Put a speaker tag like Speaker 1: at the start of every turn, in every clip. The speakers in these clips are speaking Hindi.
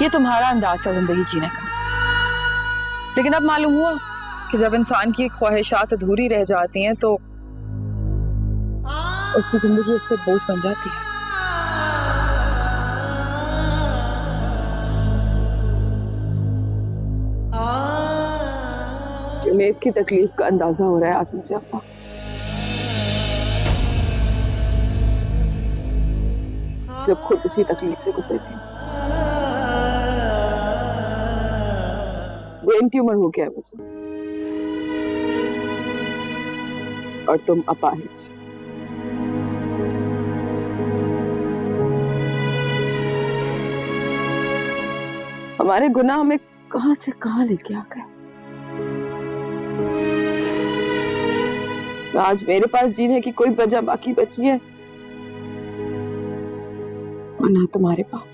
Speaker 1: ये तुम्हारा अंदाज था जिंदगी जीने का, लेकिन अब मालूम हुआ कि जब इंसान की ख्वाहिशात अधूरी रह जाती हैं तो उसकी जिंदगी उस पर बोझ बन जाती है। जुनैद की तकलीफ का अंदाजा हो रहा है आज मुझे अब्बा। जब खुद इसी तकलीफ से गुजर रही हूँ। ब्रेन ट्यूमर हो गया है मुझे, और तुम अपाहिज। हमारे गुनाह हमें कहां से कहां लेके आ गए। आज मेरे पास जीने की कोई वजह बाकी बची है और ना तुम्हारे पास।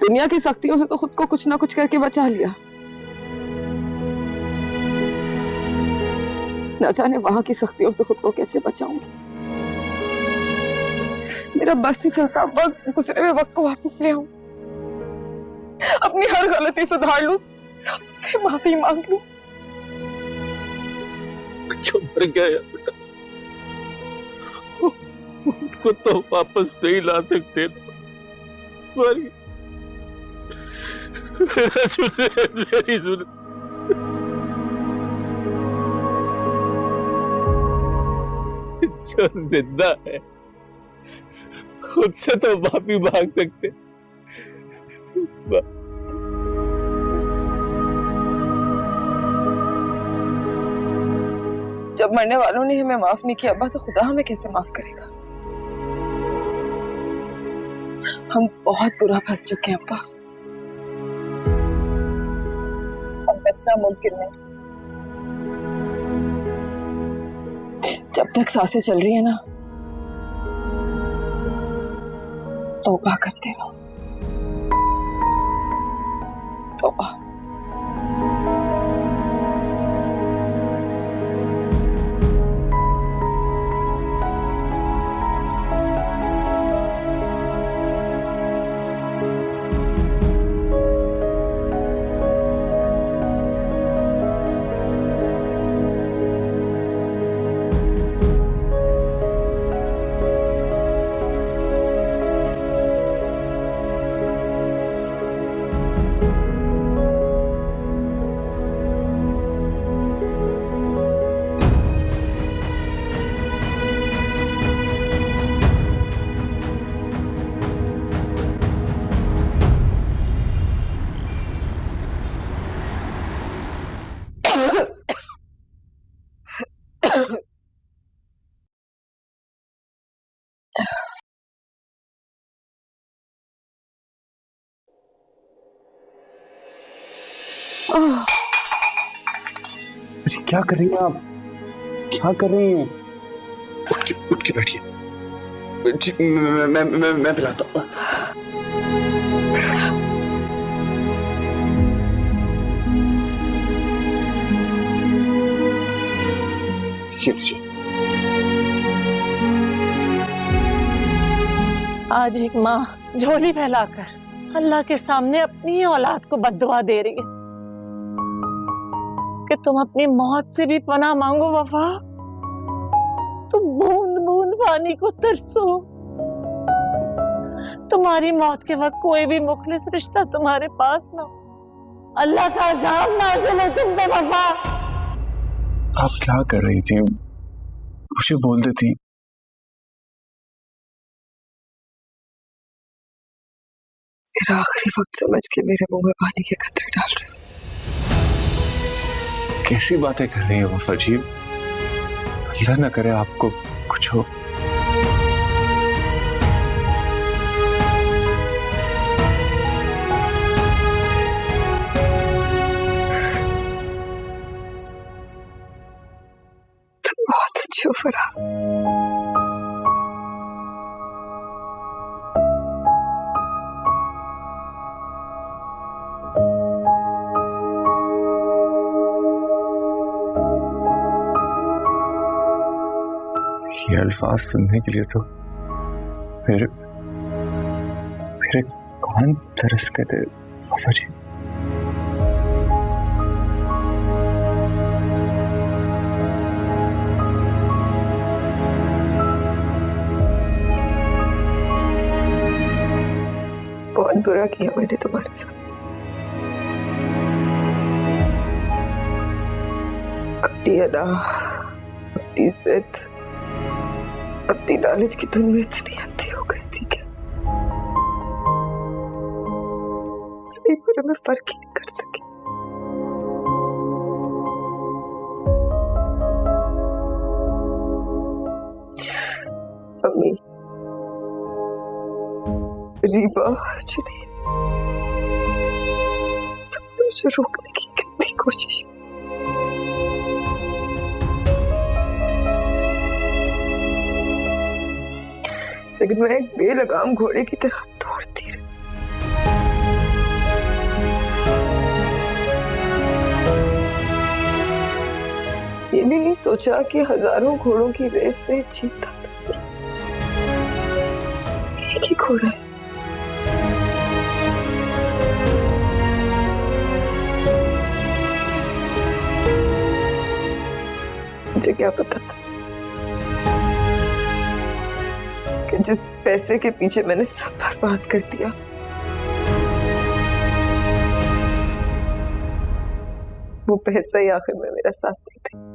Speaker 1: दुनिया की सख्तियों से तो खुद को कुछ ना कुछ करके बचा लिया, न जाने वहां की सख्तियों से खुद को कैसे बचाऊंगी। मेरा बस नहीं चलता वक्त गुजरे हुए वक्त को वापस ले आऊं, अपनी हर गलती सुधार लूं, सबसे माफी मांग लूं।
Speaker 2: जो मर गया है बेटा, उनको तो वापस नहीं ला सकते। मेरी सुन, जो जिंदा है खुद से तो माफी मांग सकते।
Speaker 1: जब मरने वालों ने हमें माफ नहीं किया अब्बा, तो खुदा हमें कैसे माफ करेगा। हम बहुत बुरा फंस चुके हैं अब्बा, अब बचना मुमकिन नहीं। जब तक सांसें चल रही है ना, तौबा करते रहो, तौबा।
Speaker 3: जी क्या कर रही हैं आप? क्या कर रही हैं?
Speaker 2: उठ के बैठिए।
Speaker 3: मैं पिलाता हूँ।
Speaker 4: आज एक माँ झोली फैलाकर अल्लाह के सामने अपनी ही औलाद को बद्दुआ दे रही है कि तुम अपनी मौत से भी पनाह मांगो वफा, तुम बूंद बूंद पानी को तरसो। तुम्हारी मौत के वक्त कोई भी मुखलिस रिश्ता तुम्हारे पास ना हो, अल्लाह का अज़ाब नाज़िल है तुम पे वफा।
Speaker 3: आप क्या कर रही थी? मुझे बोल देती।
Speaker 1: मेरा आखिरी वक्त समझ के मेरे मुंह में पानी के कतरे डाल रहे हो।
Speaker 3: कैसी बातें कर रही है वफा जी? अल्लाह ना करे आपको कुछ हो।
Speaker 1: तुम बहुत अच्छी हो फराह।
Speaker 3: ये अल्फाज सुनने के लिए तो मेरे मेरे कान तरस गए थे वफा जी।
Speaker 1: बहुत बुरा किया मैंने तुम्हारे साथ। अपनी अदा, अपनी जिद, अपनी लालच की धुन में इतनी अंधी हो गई थी क्या सही बुरे में फर्क ही नहीं कर सकी। अम्मी, रीबा, जुनैद, सबने मुझे रोकने की कितनी कोशिश, लेकिन मैं एक बेलगाम घोड़े की तरह दौड़ती रही। ये भी नहीं सोचा कि हजारों घोड़ों की रेस में जीता तो सिर्फ एक ही घोड़ा है। मुझे क्या पता था कि जिस पैसे के पीछे मैंने सब बर्बाद कर दिया, वो पैसा ही आखिर में मेरा साथ नहीं था।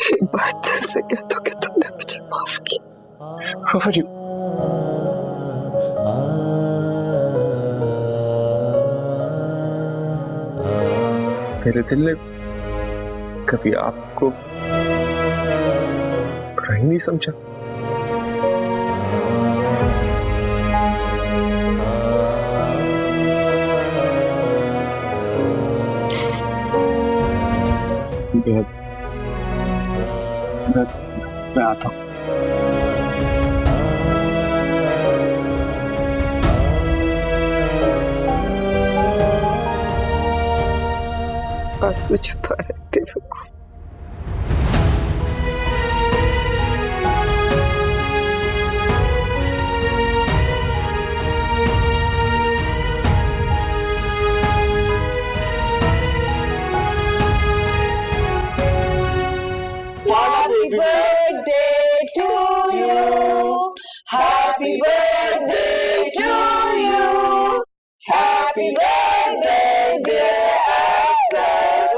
Speaker 1: एक बार दिल से कह दो कि तुमने मुझे माफ किया।
Speaker 3: वफा जी, मेरे दिल ने कभी आपको बुरा ही नहीं समझा। मैं आता हूँ।
Speaker 1: आंसू छुपा रहे थे वो।
Speaker 4: Happy birthday to you. Happy birthday to you. Happy birthday, dear Asad.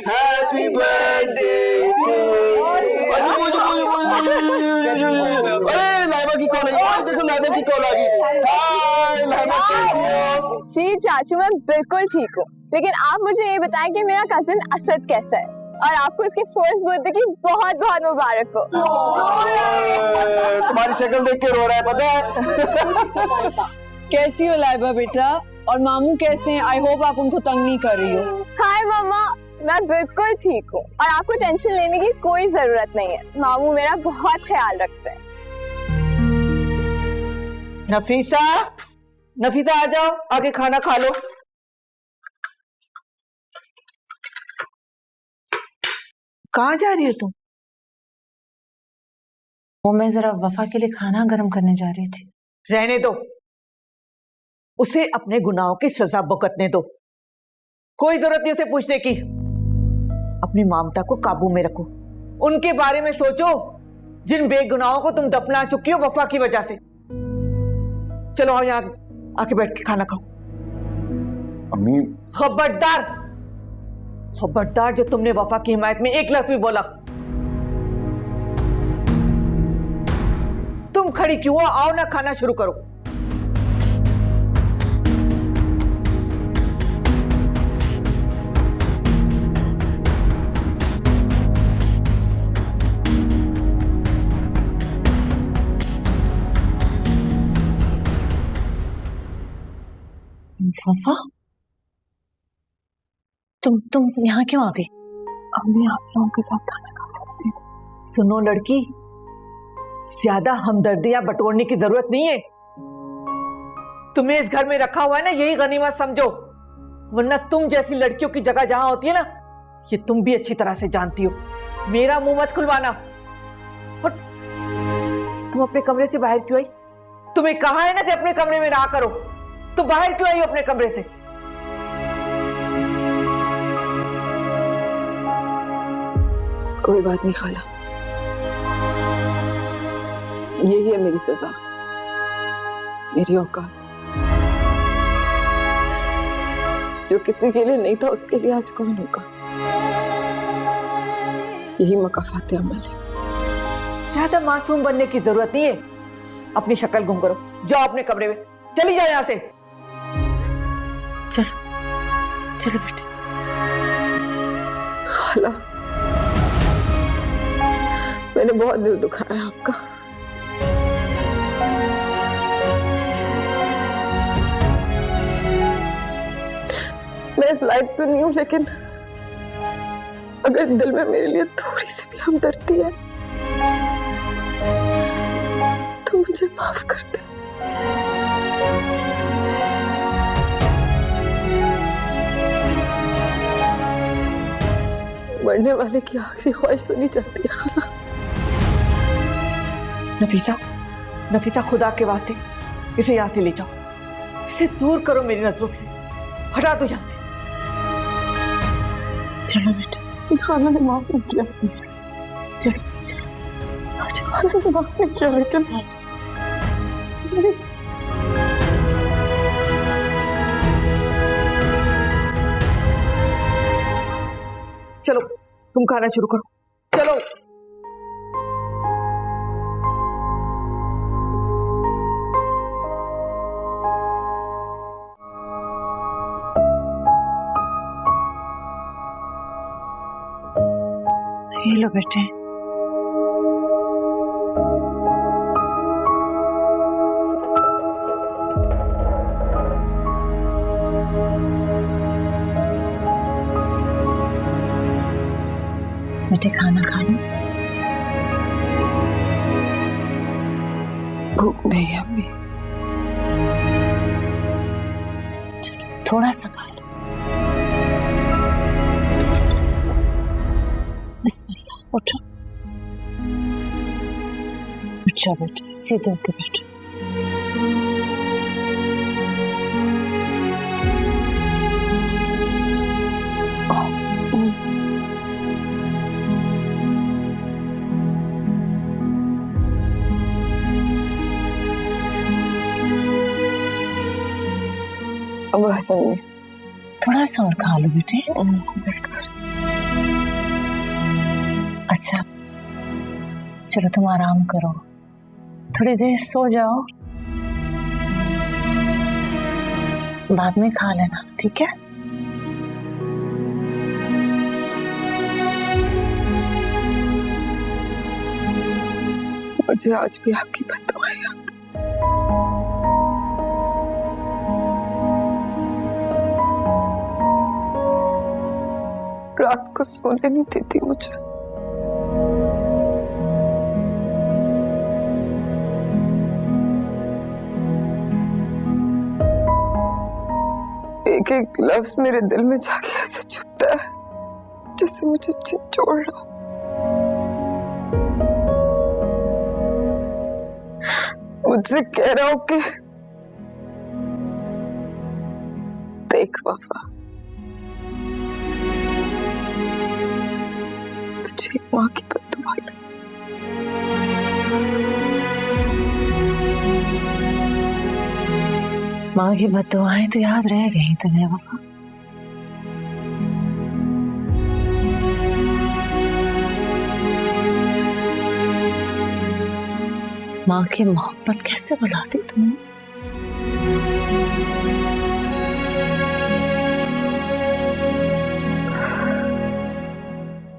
Speaker 2: Happy birthday to अरे लाइबा की कॉल आई, देखो लाइबा की कॉल आ गई। हाय लाइबा, कैसी हो?
Speaker 5: जी चाचू, मैं बिल्कुल ठीक हूँ, लेकिन आप मुझे ये बताएं कि मेरा कजिन असद कैसा है, और आपको इसके फर्स्ट बर्थडे की बहुत बहुत मुबारक हो।
Speaker 2: तुम्हारी शक्ल देख के रो रहा है, पता है?
Speaker 4: कैसी हो लाइबा बेटा, और मामू कैसे हैं? आई होप आप उनको तंग नहीं कर रही हो।
Speaker 5: हाय मम्मा, मैं बिल्कुल ठीक हूँ और आपको टेंशन लेने की कोई जरूरत नहीं है। मामू मेरा बहुत ख्याल रखते हैं।
Speaker 4: नफीसा, नफीसा आ जाओ, आके खाना खा लो। कहाँ जा रही हो तुम?
Speaker 6: वो मैं जरा वफा के लिए खाना गर्म करने जा रही थी।
Speaker 4: रहने दो, उसे अपने गुनाहों की सजा भुगतने दो। कोई जरूरत नहीं उसे पूछने की। अपनी ममता को काबू में रखो, उनके बारे में सोचो जिन बेगुनाहों को तुम दफना चुकी हो वफा की वजह से। चलो आओ, यहाँ आके बैठ के खाना खाओ।
Speaker 3: अम्मी,
Speaker 4: खबरदार, खबरदार, जो तुमने वफा की हिमायत में एक लफ्ज भी बोला। तुम खड़ी क्यों हो? आओ ना, खाना शुरू करो।
Speaker 6: वफा, तुम यहाँ क्यों आ गई?
Speaker 1: अम्मी आप लोगों के साथ खाना खा सकती हूँ?
Speaker 4: सुनो लड़की, ज्यादा हमदर्दियां बटोरने की जरूरत नहीं है। तुम्हें इस घर में रखा हुआ है ना, यही गनीमत समझो, वरना तुम जैसी लड़कियों की जगह जहां होती है ना, ये तुम भी अच्छी तरह से जानती हो। मेरा मुंह मत खुलवाना। और तुम अपने कमरे से बाहर क्यों आई? तुम्हें कहा है ना कि अपने कमरे में रहा करो, तो बाहर क्यों आई हो अपने कमरे से?
Speaker 1: कोई बात नहीं खाला, यही है मेरी सजा, मेरी औकात। जो किसी के लिए नहीं था उसके लिए आज कौन होगा? यही मकाफात अमल है।
Speaker 4: ज्यादा मासूम बनने की जरूरत नहीं है। अपनी शक्ल गुम करो, जाओ अपने कमरे में, चली जाओ यहां से।
Speaker 6: चलो चलो बेटे।
Speaker 1: खाला, मैंने बहुत दिल दुखाया आपका। मैं इस लायक तो नहीं हूं, लेकिन अगर दिल में मेरे लिए थोड़ी सी भी हमदर्दी है तो मुझे माफ कर दे। मरने वाले की आखिरी ख्वाहिश सुनी जाती है खाला।
Speaker 4: नफीसा, नफीसा, खुदा के वास्ते इसे यहां से ले जाओ, इसे दूर करो मेरी नजरों से, हटा दो यहां से।
Speaker 6: चलो बेटे।
Speaker 1: खाला ने माफ नहीं किया,
Speaker 6: चलो चलो।
Speaker 1: खाला ने माफ नहीं किया, लेकिन
Speaker 4: चलो तुम खाना शुरू करो, चलो।
Speaker 6: ये लो बेटे। बेटे खाना खा लो।
Speaker 1: भूख नहीं है अम्मी।
Speaker 6: चलो थोड़ा सा खा लो। बिस्मिल्लाह, उठो। अच्छा बेटे, सीधे होके बैठो।
Speaker 1: अब हसन,
Speaker 6: थोड़ा सा और खा लो बेटे। अच्छा चलो तुम आराम करो, थोड़ी देर सो जाओ, बाद में खा लेना, ठीक है?
Speaker 1: मुझे आज भी आपकी बददुआएं याद। रात को सोने नहीं देती मुझे। एक एक लफ्ज मेरे दिल में जाके ऐसे चुभता है जैसे मुझे झिझोड़ रहा। मुझसे कह रहा हूं कि देख वफा, तुझे एक माँ की बद्दुआ है।
Speaker 6: माँ की बद्दुआएं तो याद रह गई तुम्हें वफा। माँ की मोहब्बत कैसे बुलाती तुम्हें?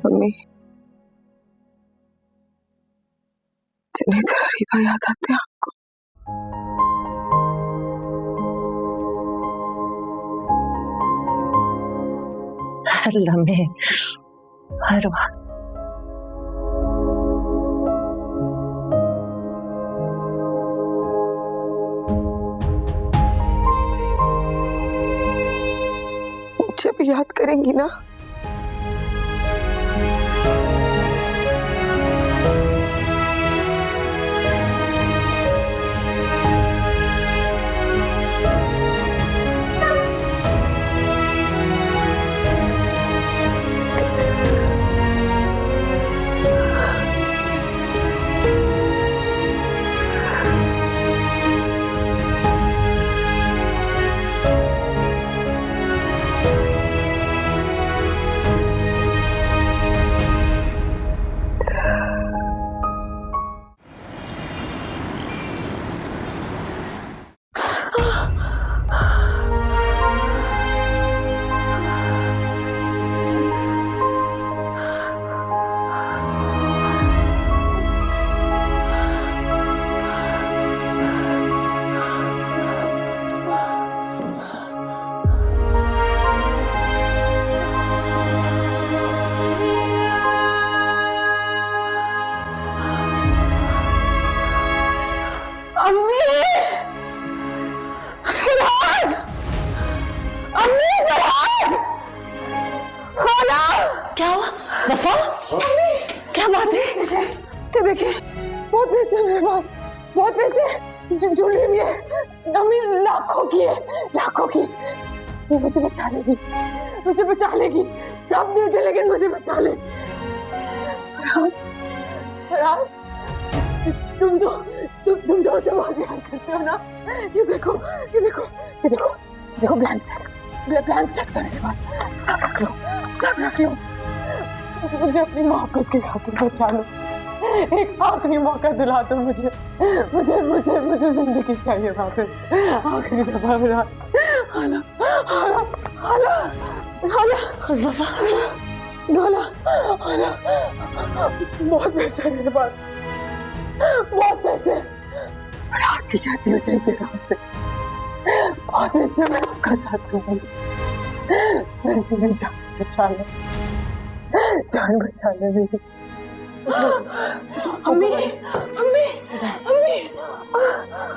Speaker 1: मम्मी, जिन्हें तेरा रिवा याद आते हैं आपको?
Speaker 6: हर लम्हे, हर वक्त।
Speaker 1: मुझे भी याद करेंगी ना?
Speaker 6: क्या हुआ वफा? क्या बात है?
Speaker 1: देखिए बहुत पैसे हैं मेरे पास, बहुत पैसे, ज्वेलरी भी है अम्मी, लाखों की है, लाखों की। ये मुझे बचा लेगी, मुझे बचा लेगी, सब दे दे लेकिन मुझे बचा ले। फरहाद, तुम तो बहुत प्यार करते हो ना? ये देखो, ये देखो, ये देखो, ये देखो ब्लैंक चेक है मेरे पास, सब रख लो, सब रख लो। मुझे अपनी मोहब्बत की खातिर बचा लो, एक आखिरी मौका दिला दो मुझे, मुझे मुझे मुझे जिंदगी चाहिए वापस, आखिरी दफा। मेरा हाला हाला हाला हाला
Speaker 6: वफा,
Speaker 1: हाला हाला, बहुत पैसे है मेरे पास, बहुत पैसे, रात की शादी हो जाएगी आराम से, बहुत पैसे, मैं आपका साथ दूंगी, बस मेरी जान बचा ले, जान बचा ले मेरी। अम्मी, अम्मी, अम्मी,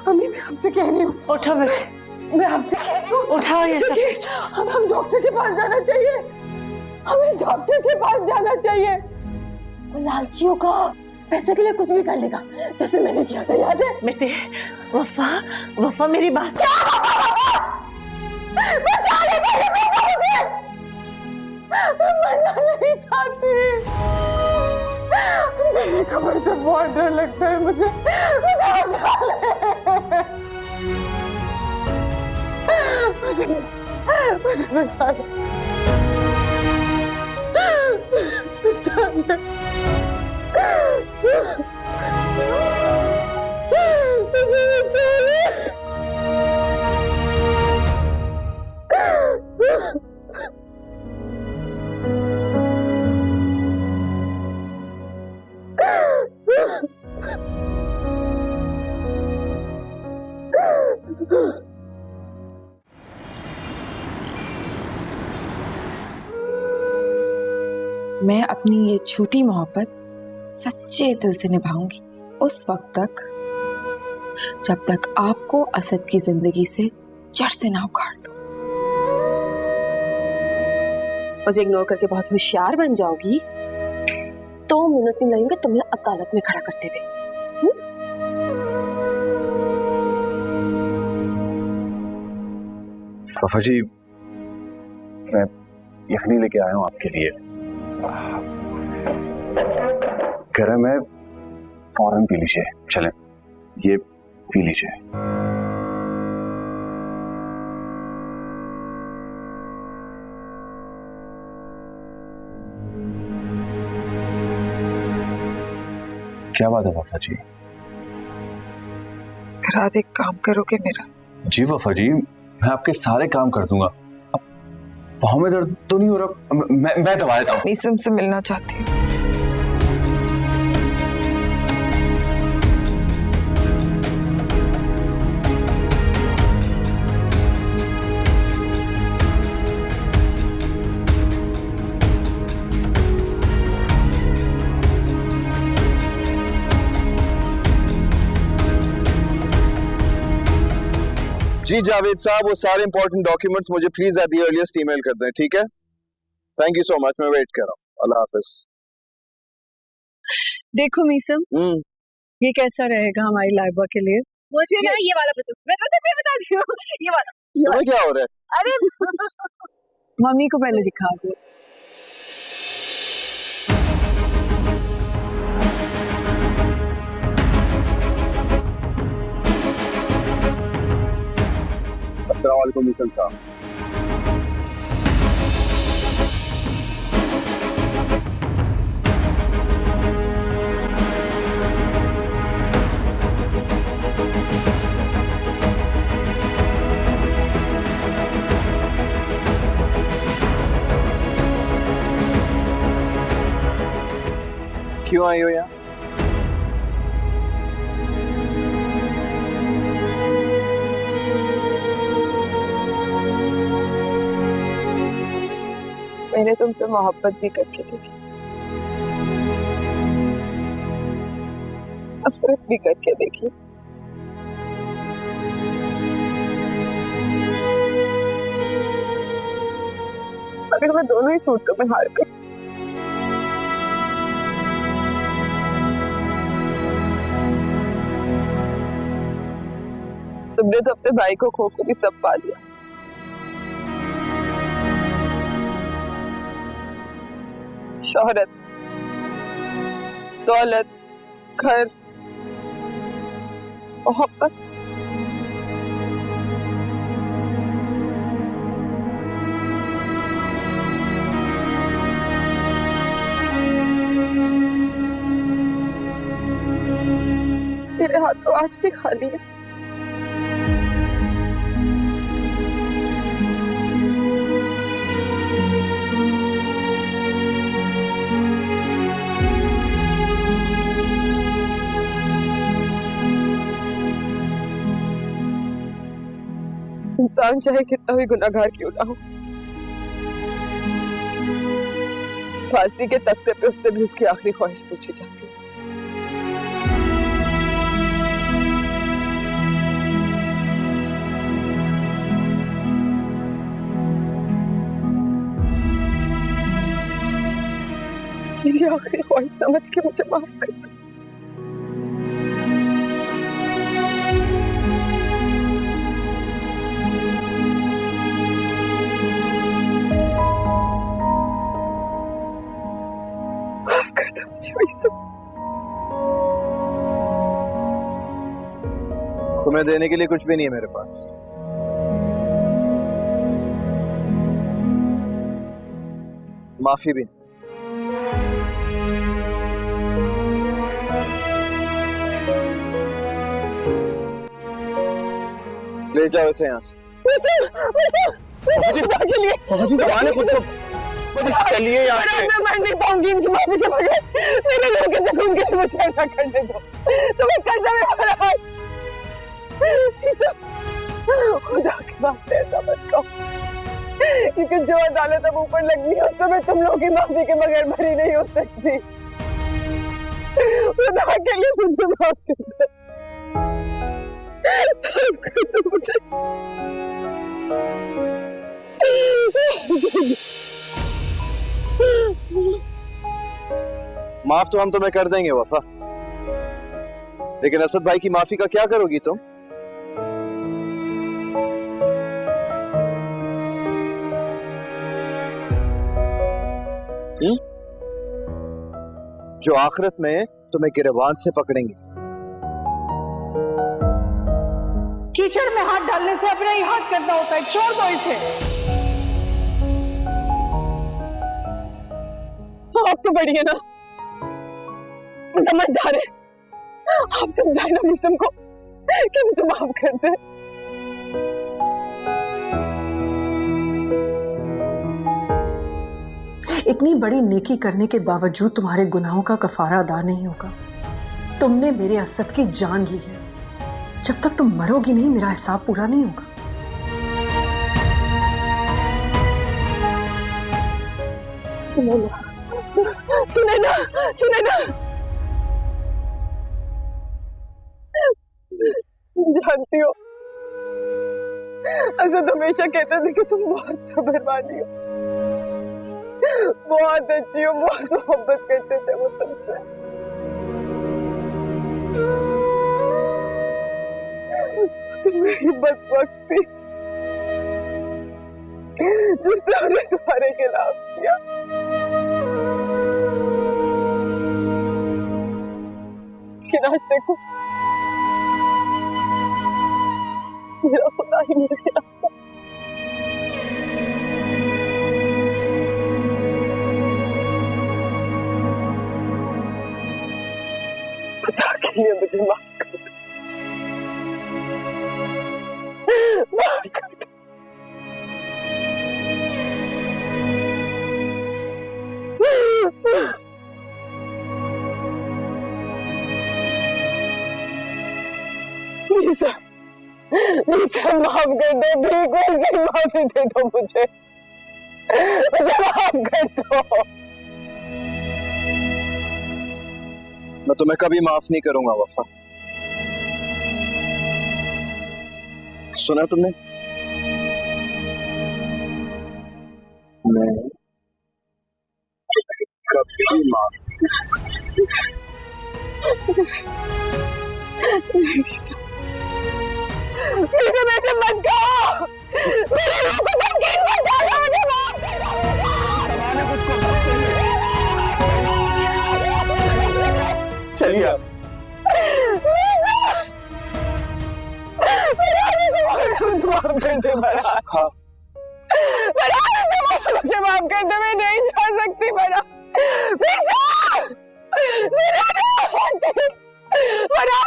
Speaker 1: अम्मी, मैं आपसे कह रही हूँ,
Speaker 6: उठो बेटे,
Speaker 1: मैं आपसे कह रही हूँ,
Speaker 6: उठाओ ये सब।
Speaker 1: हम डॉक्टर के पास जाना चाहिए, हमें डॉक्टर के पास जाना चाहिए। वो लालचियों का पैसे के लिए कुछ भी कर लेगा, जैसे मैंने किया था, याद है?
Speaker 6: बेटे, वफा मेरी बात।
Speaker 1: बचा लेगा ये पैसा मुझे, मैं मरना नहीं चाहती, तेरी खबर से बहुत डर लगता है मुझे, मुझे बचा ले, मुझे बचा ले, बचा ले, मैं अपनी ये झूठी मोहब्बत सच्चे दिल से निभाऊंगी उस वक्त तक जब तक आपको असद की जिंदगी से जड़ से ना उखाड़ दूं। मुझे इग्नोर करके बहुत होशियार बन जाओगी, 2 मिनट नहीं लगेंगे तुम्हें अदालत में खड़ा करते हुए।
Speaker 3: फफा जी, मैं यखनी लेके आया हूँ आपके लिए, गरम है, फौरन पी लीजिए। चलें, ये पी लीजिए। क्या बात है वफा जी?
Speaker 1: रात एक काम करोगे मेरा?
Speaker 3: जी वफा जी, मैं आपके सारे काम कर दूंगा। अब पाँव में दर्द तो नहीं हो रहा? मैं दवा देता हूँ।
Speaker 1: मैं तुमसे मिलना चाहती हूँ।
Speaker 2: जी जावेद साहब, वो सारे इंपॉर्टेंट डॉक्यूमेंट्स मुझे please at the earliest email कर दें, ठीक है? थैंक यू सो मच, मैं वेट कर रहा हूँ। अल्लाह हाफिज।
Speaker 7: देखो मीसम, ये कैसा रहेगा हमारी लाइबा के लिए?
Speaker 1: मुझे ना ये वाला पसंद, मैं तो बता दी हूँ, ये वाला।
Speaker 2: तुम्हें क्या हो रहा है?
Speaker 1: अरे
Speaker 7: मम्मी को पहले दिखा दो।
Speaker 2: अस्सलाम वालेकुम मिशन साहब। क्यों आई हो यहाँ?
Speaker 5: मैंने तुमसे मोहब्बत भी करके देखी, नफरत भी करके देखी, अगर मैं दोनों ही सूरतों में हार गई तुमने तो अपने भाई को खो भी सब पा लिया। शोहरत, दौलत, घर, मोहब्बत, मेरे हाथ तो आज भी खाली है। इंसान चाहे कितना भी गुनाहगार क्यों ना हो, फांसी के तख्ते पे उससे भी उसकी आखिरी ख्वाहिश पूछी जाती है। मेरी आखिरी ख्वाहिश समझ के मुझे माफ कर दो। माफ कर दो मुझे वैसे।
Speaker 2: तुम्हें देने के लिए कुछ भी नहीं है मेरे पास। माफी भी नहीं। ले जाओ इसे यहाँ से। चलिए यहाँ से।
Speaker 5: मैं मर नहीं पाऊंगी इनकी माफी के बगैर। मेरे लोग के सुकून के लिए मुझे ऐसा करने दो। तुम्हें कसम है फरहाद, खुदा के वास्ते ऐसा मत कहो, क्योंकि जो अदालत अब ऊपर लगनी है उसमें मैं तुम लोगों की माफी के बगैर भरी नहीं हो सकती। खुदा के लिए मुझे माफ कर दो। माफ कर दो मुझे।
Speaker 2: माफ तो हम तुम्हें कर देंगे वफा, लेकिन असद भाई की माफी का क्या करोगी तुम? जो आखिरत में तुम्हें गिरबान से पकड़ेंगे।
Speaker 1: कीचड़ में हाथ डालने से अपना ही हाथ करना होता है, छोड़ दो इसे।
Speaker 5: आप तो बढ़िया ना, समझदार है, आप समझाए ना मिसम को कि मुझे माफ कर दे।
Speaker 8: इतनी बड़ी नेकी करने के बावजूद तुम्हारे गुनाहों का कफारा अदा नहीं होगा। तुमने मेरे असद की जान ली है, जब तक तुम मरोगी नहीं मेरा हिसाब पूरा नहीं होगा।
Speaker 5: सुनो ना, सुने ना, सुने ना, जानती हो
Speaker 1: असद हमेशा कहते थे कि तुम बहुत सब्रवानी हो, बहुत अच्छी हो, बहुत मोहब्बत करते थे वो तुमसे। तुम मेरी बदबख्ती जिसने उन्हें तुम्हारे खिलाफ किया। लेकिन आज देखो मेरा खुदा ही मेरे खिलाफ है। खुदा के लिए मुझे माफ कर दो, माफ कर दो। मीसा, मीसा माफ कर दो, बिल्कुल से माफी दे दो मुझे माफ कर दो।
Speaker 2: मैं तुम्हें कभी माफ नहीं करूंगा वफा। सुना तुमने? मैं कभी माफ
Speaker 1: मीसा वैसे मत कहो, मेरे रूह को तस्कीन पहुंचा दो, मुझे माफ कर दो।
Speaker 2: चलिए आप।
Speaker 1: माफ कर दे बरा, मुझे माफ कर दे, मैं नहीं जा सकती बरा।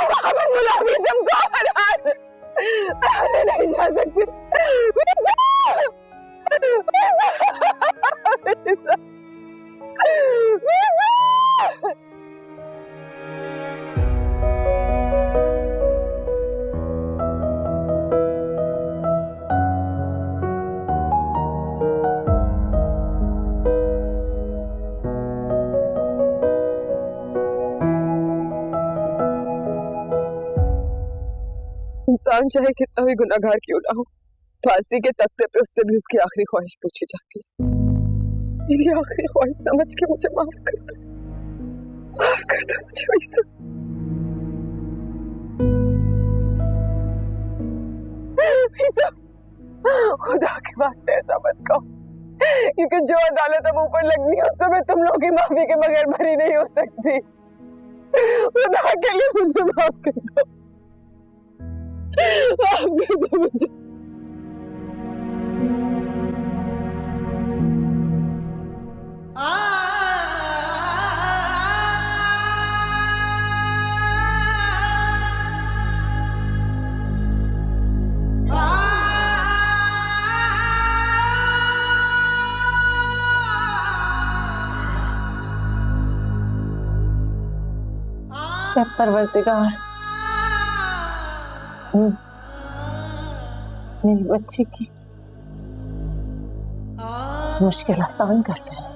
Speaker 1: वापस बुला तुमको, मैं नहीं जा सकती। इंसान चाहे कितना भी गुनाहगार क्यों ना हो, फांसी के तख्ते पे उससे भी उसकी आखिरी ख्वाहिश पूछी जाती है। मेरी आखिरी ख्वाहिश समझ के मुझे माफ कर दो, माफ कर दो मुझे मीसा। मीसा, खुदा के वास्ते ऐसा मत कहो, क्योंकि जो अदालत अब ऊपर लगनी है उसमें मैं तुम लोगों की माफी के बगैर भरी नहीं हो सकती। खुदा के लिए मुझे माफ कर दो, माफ कर दो मुझे।
Speaker 6: परवरदिगार, मेरी बच्ची की मुश्किल आसान करते हैं।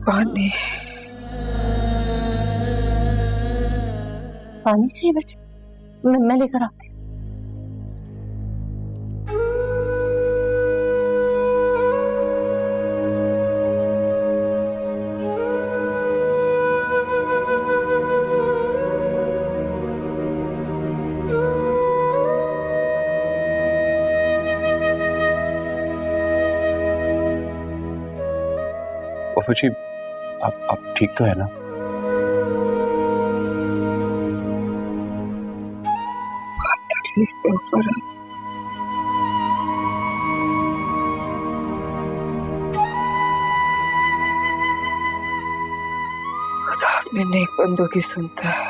Speaker 1: पानी,
Speaker 6: पानी चाहिए बेटे? मैं लेकर आती हूँ।
Speaker 3: वफा जी, आप ठीक तो है ना?
Speaker 1: तकलीफ पे फर्क खुदा अपने नेक बंदों की सुनता है।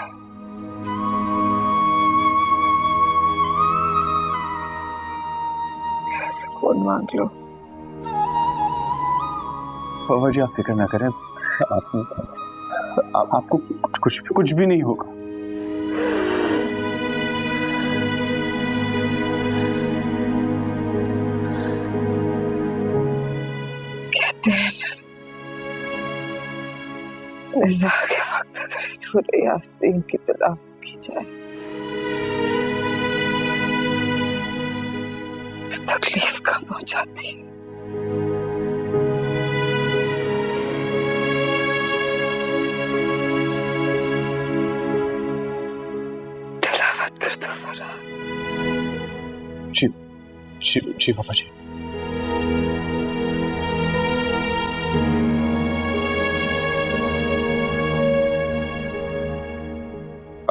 Speaker 1: मेरा सुकून मांग लो।
Speaker 3: वफा जी, आप फिक्र ना करें, आपको कुछ भी नहीं होगा।
Speaker 1: निज़ा के वक्त अगर सूरह यासीन की तिलावत की जाए तो तकलीफ कम हो जाती है। तिलावत कर दो फरा।
Speaker 3: जी जी जी बाबा जी।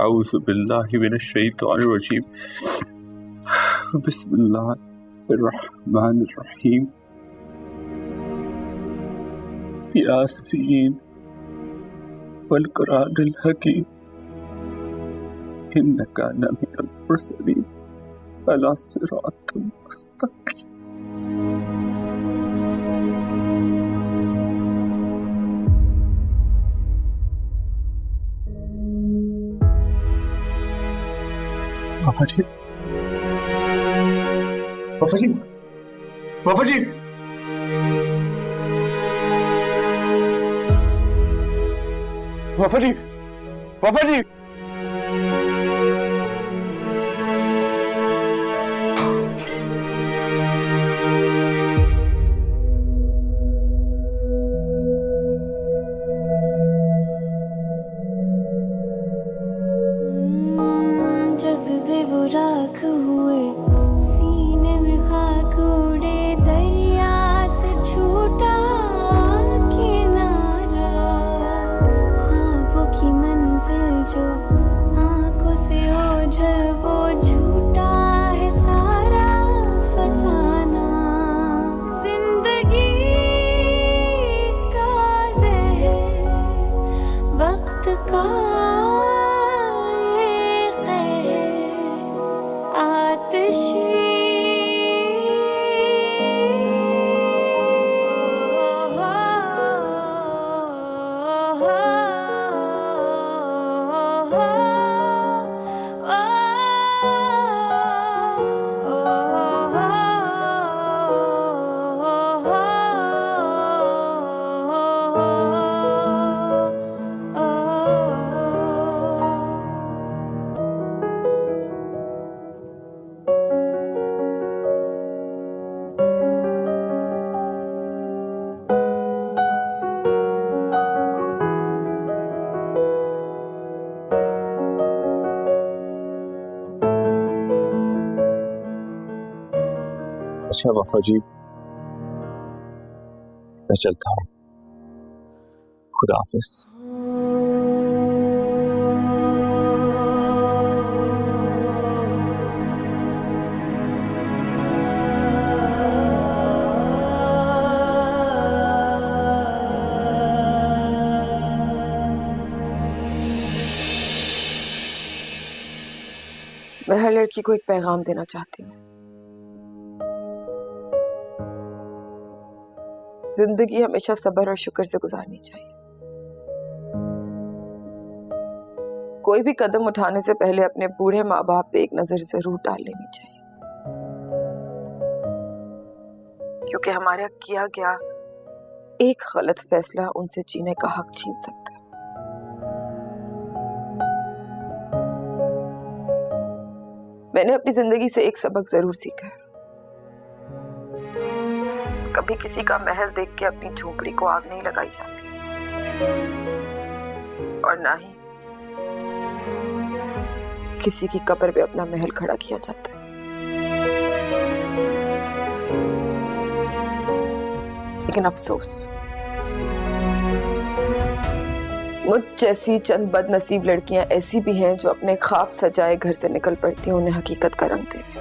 Speaker 3: औज़ु बिल्लाहि मिनश शैतानिर रजीम। बिस्मिल्लाहिर रहमानिर रहीम। यासीन वल कुरानिल हकीम इन्नका लमिनल मुरसलीन अला सिरातिल मुस्तकीम। बाबा जी, बाबा जी, बाबा जी, बाबा जी, बाबा जी।
Speaker 9: जज्बे वो राख हुए सीने में खाक उड़े दरिया से छूटा किनारा ख्वाबों की मंजिल जो आंखों से ओझल वो झूठा है सारा फसाना जिंदगी का ज़हर वक्त का
Speaker 3: अच्छा बाबा जी, मैं चलता हूँ। खुदा हाफिज।
Speaker 1: मैं हर लड़की को एक पैगाम देना चाहती हूँ। जिंदगी हमेशा सब्र और शुक्र से गुजारनी चाहिए। कोई भी कदम उठाने से पहले अपने बूढ़े माँ बाप पे एक नजर जरूर डाल लेनी चाहिए, क्योंकि हमारा किया गया एक गलत फैसला उनसे जीने का हक छीन सकता है। मैंने अपनी जिंदगी से एक सबक जरूर सीखा है। कभी किसी का महल देख के अपनी झोपड़ी को आग नहीं लगाई जाती, और ना ही किसी की कब्र पे अपना महल खड़ा किया जाता है। लेकिन अफसोस, मुझ जैसी चंद बदनसीब लड़कियां ऐसी भी हैं जो अपने ख्वाब सजाए घर से निकल पड़ती हैं उन्हें हकीकत का रंग देने।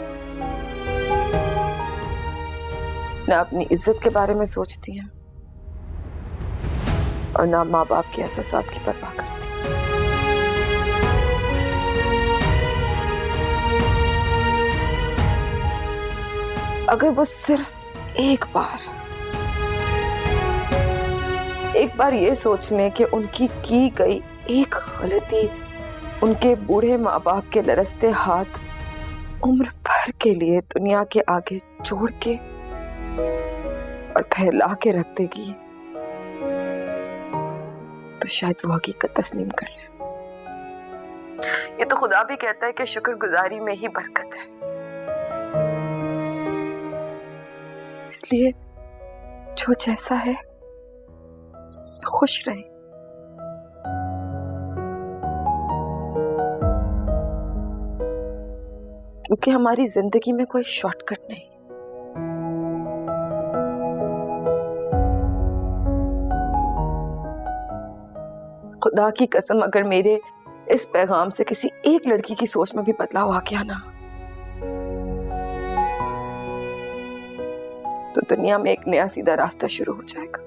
Speaker 1: ना अपनी इज्जत के बारे में सोचती हैं और ना माँ बाप के एहसासात की परवाह करती। अगर वो सिर्फ एक बार ये सोच लें कि उनकी की गई एक गलती उनके बूढ़े माँ बाप के लरसते हाथ उम्र भर के लिए दुनिया के आगे जोड़ के और फैला के रख देगी, तो शायद वो हकीकत तस्लीम कर ले। ये तो खुदा भी कहता है कि शुक्रगुजारी में ही बरकत है। इसलिए जो जैसा है उसमें खुश रहे। क्योंकि हमारी जिंदगी में कोई शॉर्टकट नहीं। खुदा की कसम, अगर मेरे इस पैगाम से किसी एक लड़की की सोच में भी बदलाव आ गया ना, तो दुनिया में एक नया सीधा रास्ता शुरू हो जाएगा।